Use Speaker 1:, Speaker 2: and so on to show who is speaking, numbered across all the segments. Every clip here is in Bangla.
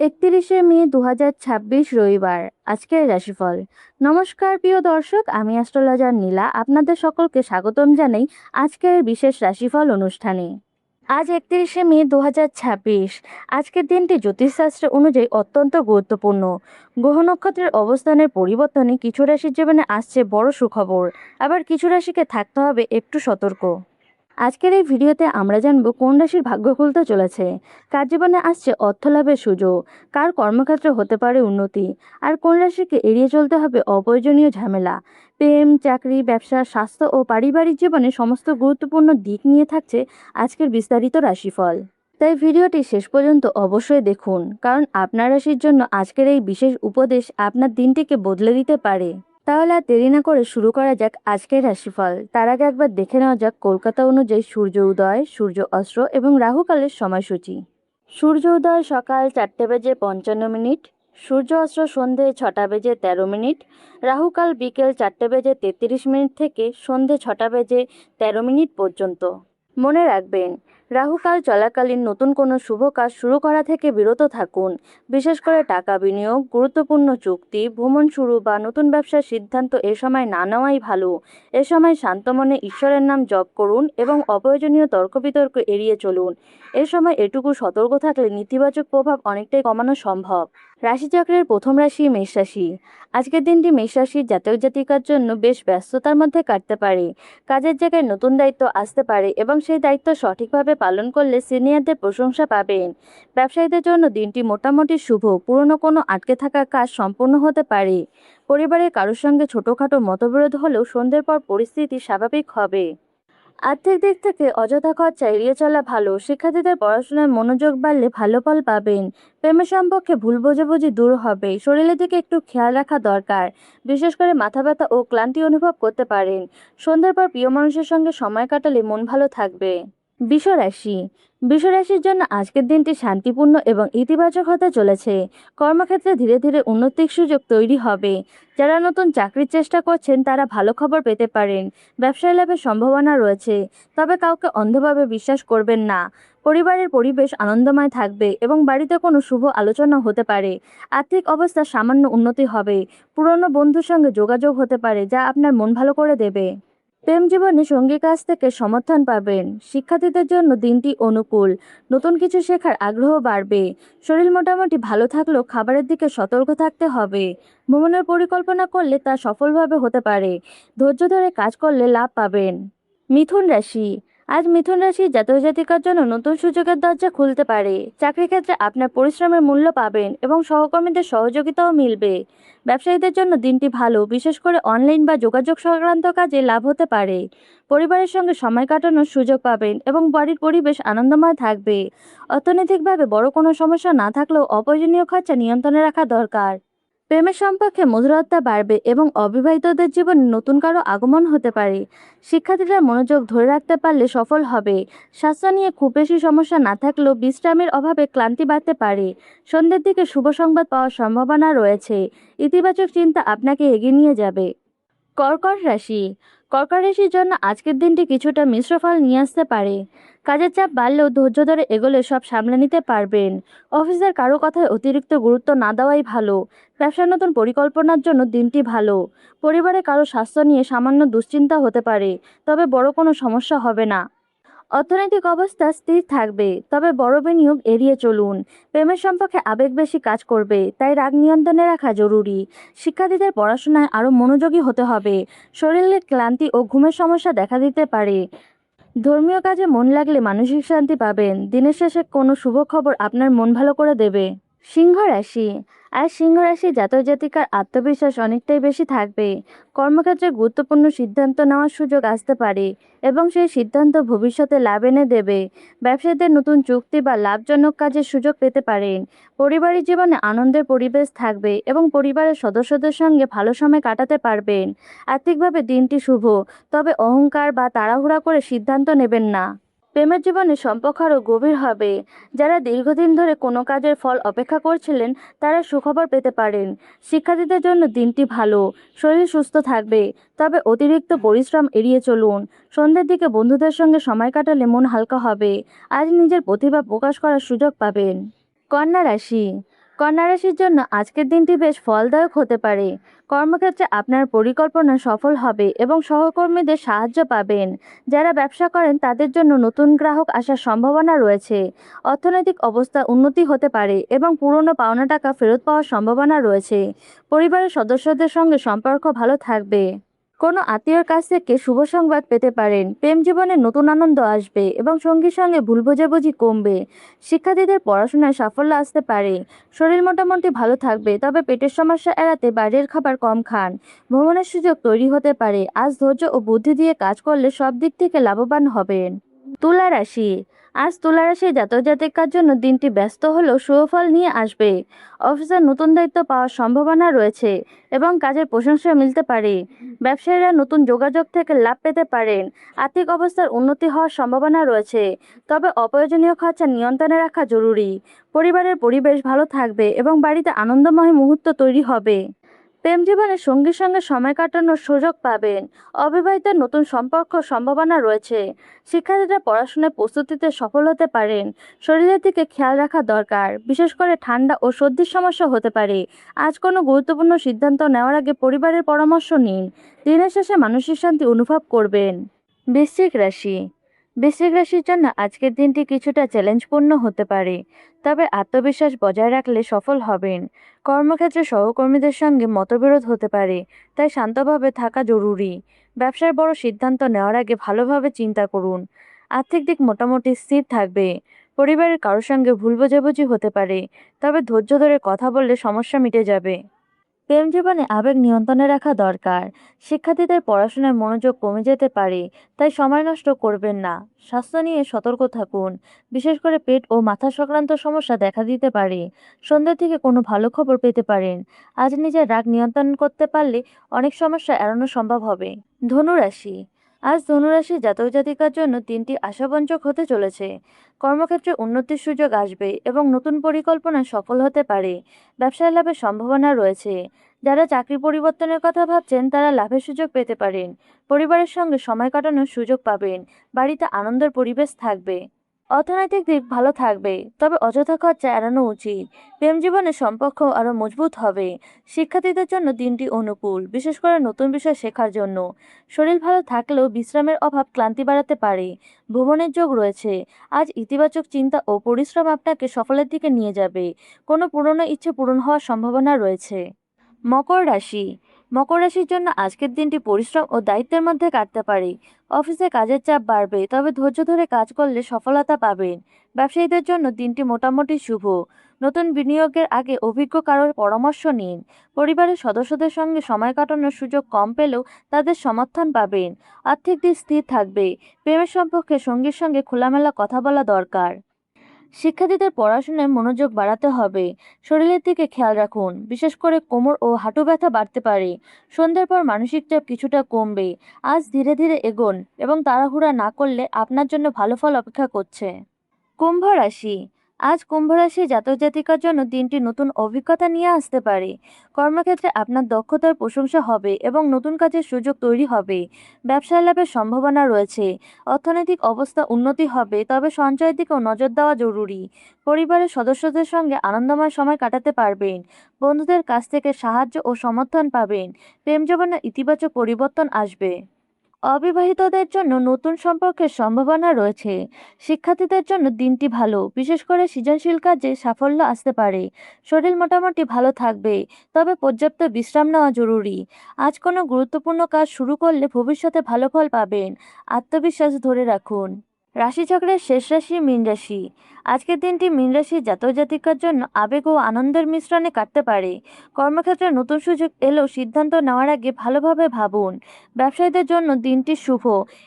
Speaker 1: 31শে মে 2026 রবিবার। আজকের রাশিফল। নমস্কার প্রিয় দর্শক, আমি অ্যাস্ট্রোলজার নীলা আপনাদের সকলকে স্বাগতম জানাই আজকের বিশেষ রাশিফল অনুষ্ঠানে। আজ 31শে মে 2026। আজকের দিনটি জ্যোতিষশাস্ত্র অনুযায়ী অত্যন্ত গুরুত্বপূর্ণ। গ্রহ নক্ষত্রের অবস্থানের পরিবর্তনে কিছু রাশির জীবনে আসছে বড় সুখবর, আবার কিছু রাশিকে থাকতে হবে একটু সতর্ক। আজকের এই ভিডিওতে আমরা জানব কোন রাশির ভাগ্য খুলতে চলেছে, কার জীবনে আসছে অর্থলাভের সুযোগ, কার কর্মক্ষেত্রে হতে পারে উন্নতি, আর কোন রাশিকে এড়িয়ে চলতে হবে অপ্রয়োজনীয় ঝামেলা। প্রেম, চাকরি, ব্যবসা, স্বাস্থ্য ও পারিবারিক জীবনে সমস্ত গুরুত্বপূর্ণ দিক নিয়ে থাকছে আজকের বিস্তারিত রাশিফল। তাই ভিডিওটি শেষ পর্যন্ত অবশ্যই দেখুন, কারণ আপনার রাশির জন্য আজকের এই বিশেষ উপদেশ আপনার দিনটিকে বদলে দিতে পারে। তাহলে আর দেরি না করে শুরু করা যাক আজকের রাশিফল। তার আগে একবার দেখে নেওয়া যাক কলকাতা অনুযায়ী সূর্য উদয়, সূর্য অস্ত এবং রাহুকালের সময়সূচি। সূর্য উদয় সকাল 4:55, সূর্য অস্ত সন্ধে 6:13, রাহুকাল বিকেল 4:33 থেকে সন্ধে 6:13 পর্যন্ত। মনে রাখবেন, রাহুকাল চলাকালীন নতুন কোনো শুভ কাজ শুরু করা থেকে বিরত থাকুন। বিশেষ করে টাকা বিনিয়োগ, গুরুত্বপূর্ণ চুক্তি, ভ্রমণ শুরু বা নতুন ব্যবসার সিদ্ধান্ত এ সময় না নেওয়াই ভালো। এ সময় শান্ত মনে ঈশ্বরের নাম জপ করুন এবং অপ্রয়োজনীয় তর্ক বিতর্ক এড়িয়ে চলুন। এ সময় এটুকু সতর্ক থাকলে নেতিবাচক প্রভাব অনেকটাই কমানো সম্ভব। রাশিচক্রের প্রথম রাশি মেষ রাশি। আজকের দিনটি মেষ রাশির জাতক জাতিকার জন্য বেশ ব্যস্ততার মধ্যে কাটতে পারে। কাজের জায়গায় নতুন দায়িত্ব আসতে পারে এবং সেই দায়িত্ব সঠিকভাবে পালন করলে সিনিয়রদের প্রশংসা পাবেন। ব্যবসায়ীদের জন্য দিনটি মোটামুটি শুভ, পুরনো কোনো আটকে থাকা কাজ সম্পূর্ণ হতে পারে। পরিবারের কারোর সঙ্গে ছোটোখাটো মতবিরোধ হলেও সন্ধ্যের পর পরিস্থিতি স্বাভাবিক হবে। আর্থিক দিক থেকে অযথা খরচা এড়িয়ে চলা ভালো। শিক্ষার্থীদের পড়াশোনায় মনোযোগ বাড়লে ভালো ফল পাবেন। প্রেমের সম্পর্কে ভুল বোঝাবুঝি দূর হবে। শরীরের দিকে একটু খেয়াল রাখা দরকার, বিশেষ করে মাথা ব্যথা ও ক্লান্তি অনুভব করতে পারেন। সন্ধ্যার পর প্রিয় মানুষের সঙ্গে সময় কাটালে মন ভালো থাকবে। বৃষ রাশি। বৃষ রাশির জন্য আজকের দিনটি শান্তিপূর্ণ এবং ইতিবাচক হতে চলেছে। কর্মক্ষেত্রে ধীরে ধীরে উন্নতির সুযোগ তৈরি হবে। যারা নতুন চাকরির চেষ্টা করছেন তারা ভালো খবর পেতে পারেন। ব্যবসায় লাভের সম্ভাবনা রয়েছে, তবে কাউকে অন্ধভাবে বিশ্বাস করবেন না। পরিবারের পরিবেশ আনন্দময় থাকবে এবং বাড়িতে কোনো শুভ আলোচনা হতে পারে। আর্থিক অবস্থা সামান্য উন্নতি হবে। পুরনো বন্ধুর সঙ্গে যোগাযোগ হতে পারে যা আপনার মন ভালো করে দেবে। প্রেম জীবনে সঙ্গীর কাছ থেকে সমর্থন পাবেন। শিক্ষার্থীদের জন্য দিনটি অনুকূল। নতুন কিছু শেখার আগ্রহ বাড়বে। শরীর মোটামুটি ভালো থাকলেও খাবারের দিকে সতর্ক থাকতে হবে। ভ্রমণের পরিকল্পনা করলে তা সফলভাবে হতে পারে। ধৈর্য ধরে কাজ করলে লাভ পাবেন। মিথুন রাশি। আজ মিথুন রাশির জাতক জাতিকার জন্য নতুন সুযোগের দরজা খুলতে পারে। চাকরি ক্ষেত্রে আপনার পরিশ্রমের মূল্য পাবেন এবং সহকর্মীদের সহযোগিতাও মিলবে। ব্যবসায়ীদের জন্য দিনটি ভালো, বিশেষ করে অনলাইন বা যোগাযোগ সংক্রান্ত কাজে লাভ হতে পারে। পরিবারের সঙ্গে সময় কাটানোর সুযোগ পাবেন এবং বাড়ির পরিবেশ আনন্দময় থাকবে। অর্থনৈতিকভাবে বড় কোনো সমস্যা না থাকলেও অপ্রয়োজনীয় খরচা নিয়ন্ত্রণে রাখা দরকার। প্রেমের সম্পর্কে মধুরতা বাড়বে এবং অবিবাহিতদের জীবনে নতুন কারো আগমন হতে পারে। শিক্ষার্থীরা মনোযোগ ধরে রাখতে পারলে সফল হবে। স্বাস্থ্য নিয়ে খুব বেশি সমস্যা না থাকলেও বিশ্রামের অভাবে ক্লান্তি বাড়তে পারে। সন্ধ্যের দিকে শুভ সংবাদ পাওয়ার সম্ভাবনা রয়েছে। ইতিবাচক চিন্তা আপনাকে এগিয়ে নিয়ে যাবে। কর্কট রাশি। কর্কট রাশির জন্য আজকের দিনটি কিছুটা মিশ্র ফল নিয়ে আসতে পারে। কাজের চাপ বাড়লেও ধৈর্য ধরে এগোলে সব সামলে নিতে পারবেন। অফিসের কারো কথায় অতিরিক্ত গুরুত্ব না দেওয়াই ভালো। ব্যবসার নতুন পরিকল্পনার জন্য দিনটি ভালো। পরিবারে কারো স্বাস্থ্য নিয়ে সামান্য দুশ্চিন্তা হতে পারে, তবে বড় কোনো সমস্যা হবে না। অর্থনৈতিক অবস্থা স্থির থাকবে, তবে বড় বিনিয়োগ এড়িয়ে চলুন। প্রেমের সম্পর্কে আবেগ বেশি কাজ করবে, তাই রাগ নিয়ন্ত্রণে রাখা জরুরি। শিক্ষার্থীদের পড়াশোনায় আরও মনোযোগী হতে হবে। শরীরের ক্লান্তি ও ঘুমের সমস্যা দেখা দিতে পারে। ধর্মীয় কাজে মন লাগলে মানসিক শান্তি পাবেন। দিনের শেষে কোনো শুভ খবর আপনার মন ভালো করে দেবে। সিংহ রাশি। আর সিংহ রাশির জাতক জাতিকার আত্মবিশ্বাস অনেকটাই বেশি থাকবে। কর্মক্ষেত্রে গুরুত্বপূর্ণ সিদ্ধান্ত নেওয়ার সুযোগ আসতে পারে এবং সেই সিদ্ধান্ত ভবিষ্যতে লাভ এনে দেবে। ব্যবসায়ীদের নতুন চুক্তি বা লাভজনক কাজের সুযোগ পেতে পারেন। পারিবারিক জীবনে আনন্দের পরিবেশ থাকবে এবং পরিবারের সদস্যদের সঙ্গে ভালো সময় কাটাতে পারবেন। আর্থিকভাবে দিনটি শুভ, তবে অহংকার বা তাড়াহুড়া করে সিদ্ধান্ত নেবেন না। প্রেমের জীবনে সম্পর্ক আরও গভীর হবে। যারা দীর্ঘদিন ধরে কোনো কাজের ফল অপেক্ষা করছিলেন তারা সুখবর পেতে পারেন। শিক্ষার্থীদের জন্য দিনটি ভালো। শরীর সুস্থ থাকবে, তবে অতিরিক্ত পরিশ্রম এড়িয়ে চলুন। সন্ধ্যের দিকে বন্ধুদের সঙ্গে সময় কাটালে মন হালকা হবে। আজ নিজের প্রতিভা প্রকাশ করার সুযোগ পাবেন। কন্যা রাশি। কন্যা রাশির জন্য আজকের দিনটি বেশ ফলদায়ক হতে পারে। কর্মক্ষেত্রে আপনার পরিকল্পনা সফল হবে এবং সহকর্মীদের সাহায্য পাবেন। যারা ব্যবসা করেন তাদের জন্য নতুন গ্রাহক আসার সম্ভাবনা রয়েছে। অর্থনৈতিক অবস্থা উন্নতি হতে পারে এবং পুরনো পাওনা টাকা ফেরত পাওয়ার সম্ভাবনা রয়েছে। পরিবারের সদস্যদের সঙ্গে সম্পর্ক ভালো থাকবে। কোনো আত্মীয়র কাছ থেকে শুভ সংবাদ পেতে পারেন। প্রেম জীবনে নতুন আনন্দ আসবে এবং সঙ্গীর সঙ্গে ভুল বোঝাবুঝি কমবে। শিক্ষার্থীদের পড়াশোনায় সাফল্য আসতে পারে। শরীর মোটামুটি ভালো থাকবে, তবে পেটের সমস্যা এড়াতে বাইরের খাবার কম খান। ভ্রমণের সুযোগ তৈরি হতে পারে। আজ ধৈর্য ও বুদ্ধি দিয়ে কাজ করলে সব দিক থেকে লাভবান হবেন। তুলা রাশি। আজ তুলা রাশির জাতক জাতিকার জন্য দিনটি ব্যস্ত হলেও সুফল নিয়ে আসবে। অফিসে নতুন দায়িত্ব পাওয়ার সম্ভাবনা রয়েছে এবং কাজের প্রশংসা মিলতে পারে। ব্যবসায়ীরা নতুন যোগাযোগ থেকে লাভ পেতে পারেন। আর্থিক অবস্থার উন্নতি হওয়ার সম্ভাবনা রয়েছে, তবে অপ্রয়োজনীয় খরচা নিয়ন্ত্রণে রাখা জরুরি। পরিবারের পরিবেশ ভালো থাকবে এবং বাড়িতে আনন্দময় মুহূর্ত তৈরি হবে। প্রেম জীবনে সঙ্গীর সঙ্গে সময় কাটানোর সুযোগ পাবেন। অবিবাহিত নতুন সম্পর্ক সম্ভাবনা রয়েছে। শিক্ষার্থীরা পড়াশোনায় প্রস্তুতিতে সফল হতে পারেন। শরীরের দিকে খেয়াল রাখা দরকার, বিশেষ করে ঠান্ডা ও সর্দির সমস্যা হতে পারে। আজ কোনো গুরুত্বপূর্ণ সিদ্ধান্ত নেওয়ার আগে পরিবারের পরামর্শ নিন। দিনের শেষে মানসিক শান্তি অনুভব করবেন। বৃশ্চিক রাশি। বৃশ্চিক রাশির জন্য আজকের দিনটি কিছুটা চ্যালেঞ্জপূর্ণ হতে পারে, তবে আত্মবিশ্বাস বজায় রাখলে সফল হবেন। কর্মক্ষেত্রে সহকর্মীদের সঙ্গে মতবিরোধ হতে পারে, তাই শান্তভাবে থাকা জরুরি। ব্যবসার বড় সিদ্ধান্ত নেওয়ার আগে ভালোভাবে চিন্তা করুন। আর্থিক দিক মোটামুটি স্থির থাকবে। পরিবারের কারোর সঙ্গে ভুল বোঝাবুঝি হতে পারে, তবে ধৈর্য ধরে কথা বললে সমস্যা মিটে যাবে। প্রেম জীবনে আবেগ নিয়ন্ত্রণে রাখা দরকার। শিক্ষার্থীদের পড়াশোনায় মনোযোগ কমে যেতে পারে, তাই সময় নষ্ট করবেন না। স্বাস্থ্য নিয়ে সতর্ক থাকুন, বিশেষ করে পেট ও মাথা সংক্রান্ত সমস্যা দেখা দিতে পারে। সন্ধ্যা থেকে কোনো ভালো খবর পেতে পারেন। আজ নিজের রাগ নিয়ন্ত্রণ করতে পারলে অনেক সমস্যা এড়ানো সম্ভব হবে। ধনুরাশি। আজ ধনুরাশি জাতক জাতিকার জন্য দিনটি আশাব্যঞ্জক হতে চলেছে। কর্মক্ষেত্রে উন্নতির সুযোগ আসবে এবং নতুন পরিকল্পনা সফল হতে পারে। ব্যবসায় লাভের সম্ভাবনা রয়েছে। যারা চাকরি পরিবর্তনের কথা ভাবছেন তারা লাভের সুযোগ পেতে পারেন। পরিবারের সঙ্গে সময় কাটানোর সুযোগ পাবেন। বাড়িতে আনন্দের পরিবেশ থাকবে। অর্থনৈতিক দিক ভালো থাকবে, তবে অযথা খরচা এড়ানো উচিত। প্রেম জীবনের সম্পর্ক আরও মজবুত হবে। শিক্ষার্থীদের জন্য দিনটি অনুকূল, বিশেষ করে নতুন বিষয় শেখার জন্য। শরীর ভালো থাকলেও বিশ্রামের অভাব ক্লান্তি বাড়াতে পারে। ভ্রমণের যোগ রয়েছে। আজ ইতিবাচক চিন্তা ও পরিশ্রম আপনাকে সফলের দিকে নিয়ে যাবে। কোনো পুরনো ইচ্ছে পূরণ হওয়ার সম্ভাবনা রয়েছে। মকর রাশি। মকর রাশির জন্য আজকের দিনটি পরিশ্রম ও দায়িত্বের মধ্যে কাটতে পারে। অফিসে কাজের চাপ বাড়বে, তবে ধৈর্য ধরে কাজ করলে সফলতা পাবেন। ব্যবসায়ীদের জন্য দিনটি মোটামুটি শুভ। নতুন বিনিয়োগের আগে অভিজ্ঞ কারোর পরামর্শ নিন। পরিবারের সদস্যদের সঙ্গে সময় কাটানোর সুযোগ কম পেলেও তাদের সমর্থন পাবেন। আর্থিক দিক স্থির থাকবে। প্রেমের সম্পর্কে সঙ্গীর সঙ্গে খোলামেলা কথা বলা দরকার। শিক্ষার্থীদের পড়াশোনায় মনোযোগ বাড়াতে হবে। শরীরের দিকে খেয়াল রাখুন, বিশেষ করে কোমর ও হাঁটু ব্যথা বাড়তে পারে। সন্ধ্যের পর মানসিক চাপ কিছুটা কমবে। আজ ধীরে ধীরে এগোন এবং তাড়াহুড়া না করলে আপনার জন্য ভালো ফল অপেক্ষা করছে। কুম্ভ রাশি। আজ কুম্ভ রাশি জাতক জাতিকার জন্য দিনটি নতুন অভিজ্ঞতা নিয়ে আসতে পারে। কর্মক্ষেত্রে আপনার দক্ষতার প্রশংসা হবে এবং নতুন কাজের সুযোগ তৈরি হবে। ব্যবসায় লাভের সম্ভাবনা রয়েছে। অর্থনৈতিক অবস্থা উন্নতি হবে, তবে সঞ্চয়ের দিকেও নজর দেওয়া জরুরি। পরিবারের সদস্যদের সঙ্গে আনন্দময় সময় কাটাতে পারবেন। বন্ধুদের কাছ থেকে সাহায্য ও সমর্থন পাবেন। প্রেম জীবনে ইতিবাচক পরিবর্তন আসবে। অবিবাহিতদের জন্য নতুন সম্পর্কের সম্ভাবনা রয়েছে। শিক্ষার্থীদের জন্য দিনটি ভালো, বিশেষ করে সৃজনশীল কাজে সাফল্য আসতে পারে। শরীর মোটামুটি ভালো থাকবে, তবে পর্যাপ্ত বিশ্রাম নেওয়া জরুরি। আজ কোনো গুরুত্বপূর্ণ কাজ শুরু করলে ভবিষ্যতে ভালো ফল পাবেন। আত্মবিশ্বাস ধরে রাখুন। রাশিচক্রের শেষ রাশি মীন রাশি। আজকের দিনটি মীন রাশির জাতক জাতিকার জন্য আবেগ ও আনন্দের মিশ্রণে কাটতে পারে। কর্মক্ষেত্রে নতুন সুযোগ এলেও সিদ্ধান্ত নেওয়ার আগে ভালোভাবে ভাবুন। ব্যবসায়ীদের জন্য দিনটি শুভ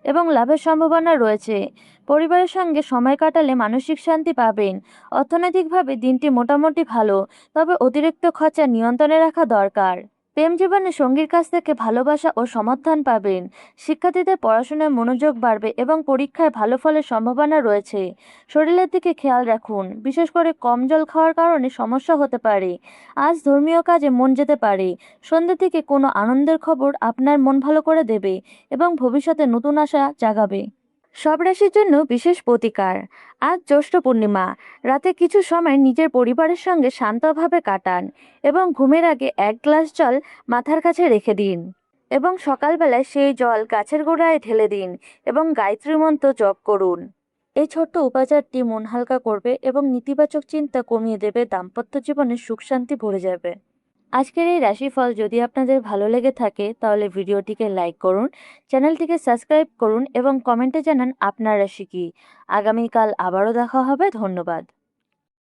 Speaker 1: এবং লাভের সম্ভাবনা রয়েছে। পরিবারের সঙ্গে সময় কাটালে মানসিক শান্তি পাবেন। অর্থনৈতিকভাবে দিনটি মোটামুটি ভালো, তবে অতিরিক্ত খরচা নিয়ন্ত্রণে রাখা দরকার। প্রেম জীবনে সঙ্গীর কাছ থেকে ভালোবাসা ও সমর্থন পাবেন। শিক্ষার্থীদের পড়াশোনায় মনোযোগ বাড়বে এবং পরীক্ষায় ভালো ফলের সম্ভাবনা রয়েছে। শরীরের দিকে খেয়াল রাখুন, বিশেষ করে কম জল খাওয়ার কারণে সমস্যা হতে পারে। আজ ধর্মীয় কাজে মন যেতে পারে। সন্ধ্যা থেকে কোনো আনন্দের খবর আপনার মন ভালো করে দেবে এবং ভবিষ্যতে নতুন আশা জাগাবে। সব রাশির জন্য বিশেষ প্রতিকার। আজ জ্যৈষ্ঠ পূর্ণিমা। রাতে কিছু সময় নিজের পরিবারের সঙ্গে শান্তভাবে কাটান এবং ঘুমের আগে এক গ্লাস জল মাথার কাছে রেখে দিন এবং সকালবেলায় সেই জল গাছের গোড়ায় ঢেলে দিন এবং গায়ত্রী মন্ত্র জপ করুন। এই ছোট্ট উপাচারটি মন হালকা করবে এবং নেতিবাচক চিন্তা কমিয়ে দেবে, দাম্পত্য জীবনে সুখ শান্তি ভরে যাবে। আজকের এই রাশিফল যদি আপনাদের ভালো লেগে থাকে তাহলে ভিডিওটিকে লাইক করুন, চ্যানেলটিকে সাবস্ক্রাইব করুন এবং কমেন্টে জানান আপনার রাশি কি। আগামীকাল আবারও দেখা হবে। ধন্যবাদ।